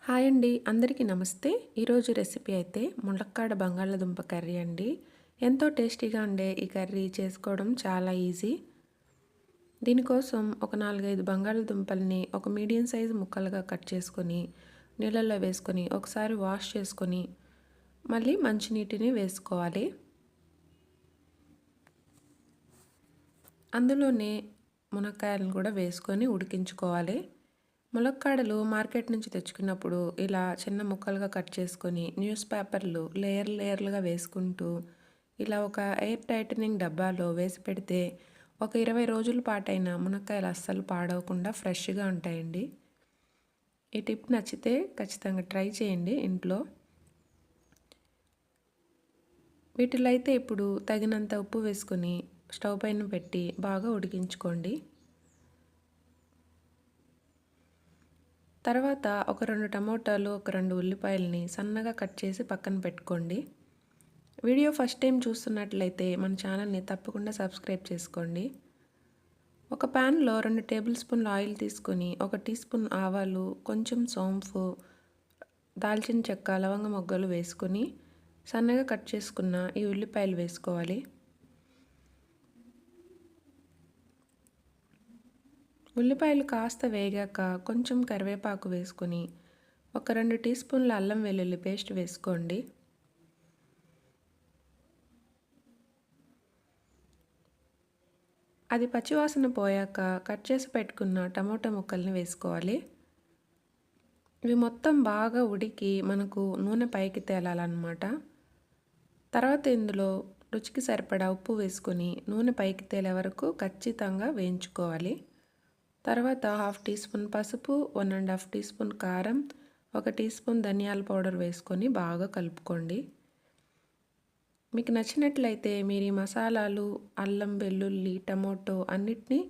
Hi అండి, అందరికీ నమస్తే. ఈరోజు రెసిపీ అయితే ములక్కాడ బంగాళదుంప కర్రీ అండి. ఎంతో టేస్టీగా ఉండే ఈ కర్రీ చేసుకోవడం చాలా ఈజీ. దీనికోసం ఒక 4-5 బంగాళదుంపల్ని ఒక మీడియం సైజు ముక్కలుగా కట్ చేసుకొని నీళ్ళల్లో వేసుకొని ఒకసారి వాష్ చేసుకొని మళ్ళీ మంచినీటిని వేసుకోవాలి. అందులోనే మునక్కాయలను కూడా వేసుకొని ఉడికించుకోవాలి. ములక్కాడలు మార్కెట్ నుంచి తెచ్చుకున్నప్పుడు ఇలా చిన్న ముక్కలుగా కట్ చేసుకొని న్యూస్ పేపర్లు లేయర్లుగా వేసుకుంటూ ఇలా ఒక ఎయిర్ టైటనింగ్ డబ్బాలో వేసి పెడితే ఒక 20 రోజుల పాటైన మునక్కాయలు అస్సలు పాడవకుండా ఫ్రెష్గా ఉంటాయండి. ఈ టిప్ నచ్చితే ఖచ్చితంగా ట్రై చేయండి ఇంట్లో. వీటిలో అయితే ఇప్పుడు తగినంత ఉప్పు వేసుకొని స్టవ్ పైన పెట్టి బాగా ఉడికించుకోండి. తర్వాత ఒక 2 టమోటాలు, ఒక 2 ఉల్లిపాయలని సన్నగా కట్ చేసి పక్కన పెట్టుకోండి. వీడియో ఫస్ట్ టైం చూస్తున్నట్లయితే మన ఛానల్ని తప్పకుండా సబ్స్క్రైబ్ చేసుకోండి. ఒక ప్యాన్లో 2 టేబుల్ స్పూన్ల ఆయిల్ తీసుకొని 1 టీ స్పూన్ ఆవాలు, కొంచెం సోంపు, దాల్చిన చెక్క, లవంగ మొగ్గలు వేసుకొని సన్నగా కట్ చేసుకున్న ఈ ఉల్లిపాయలు వేసుకోవాలి. ఉల్లిపాయలు కాస్త వేగాక కొంచెం కరివేపాకు వేసుకొని ఒక 2 టీ స్పూన్ల అల్లం వెల్లుల్లి పేస్ట్ వేసుకోండి. అది పచ్చివాసన పోయాక కట్ చేసి పెట్టుకున్న టమోటా ముక్కల్ని వేసుకోవాలి. ఇవి మొత్తం బాగా ఉడికి మనకు నూనె పైకి తేలాలన్నమాట. తర్వాత ఇందులో రుచికి సరిపడా ఉప్పు వేసుకొని నూనె పైకి తేలే వరకు ఖచ్చితంగా వేయించుకోవాలి. తర్వాత 1/2 టీ స్పూన్ పసుపు, 1½ టీ స్పూన్ కారం, 1 టీ స్పూన్ ధనియాల పౌడర్ వేసుకొని బాగా కలుపుకోండి. మీకు నచ్చినట్లయితే మీరు ఈ మసాలాలు, అల్లం, వెల్లుల్లి, టమోటో అన్నిటినీ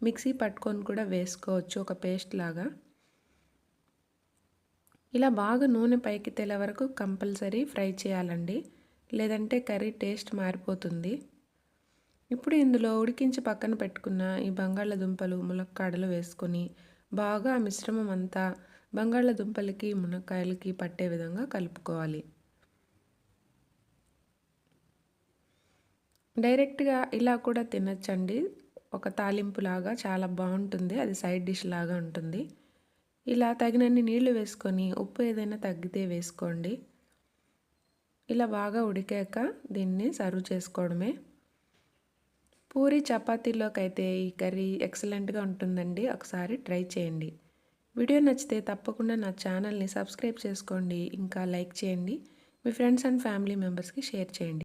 మిక్సీ పట్టుకొని కూడా వేసుకోవచ్చు ఒక పేస్ట్ లాగా. ఇలా బాగా నూనె పైకి తేలే వరకు కంపల్సరీ ఫ్రై చేయాలండి, లేదంటే కర్రీ టేస్ట్ మారిపోతుంది. ఇప్పుడు ఇందులో ఉడికించి పక్కన పెట్టుకున్న ఈ బంగాళదుంపలు, ములక్కాడలు వేసుకొని బాగా ఆ మిశ్రమం అంతా బంగాళదుంపలకి, మునక్కాయలకి పట్టే విధంగా కలుపుకోవాలి. డైరెక్ట్గా ఇలా కూడా తినచ్చండి, ఒక తాలింపులాగా చాలా బాగుంటుంది. అది సైడ్ డిష్ లాగా ఉంటుంది. ఇలా తగినన్ని నీళ్లు వేసుకొని ఉప్పు ఏదైనా తగ్గితే వేసుకోండి. ఇలా బాగా ఉడికాక దీన్ని సర్వ్ చేసుకోవడమే. పూరి చపాతీలోకి అయితే ఈ కర్రీ ఎక్సలెంట్గా ఉంటుందండి. ఒకసారి ట్రై చేయండి. వీడియో నచ్చితే తప్పకుండా నా ఛానల్ని సబ్స్క్రైబ్ చేసుకోండి, ఇంకా లైక్ చేయండి, మీ ఫ్రెండ్స్ అండ్ ఫ్యామిలీ మెంబర్స్కి షేర్ చేయండి.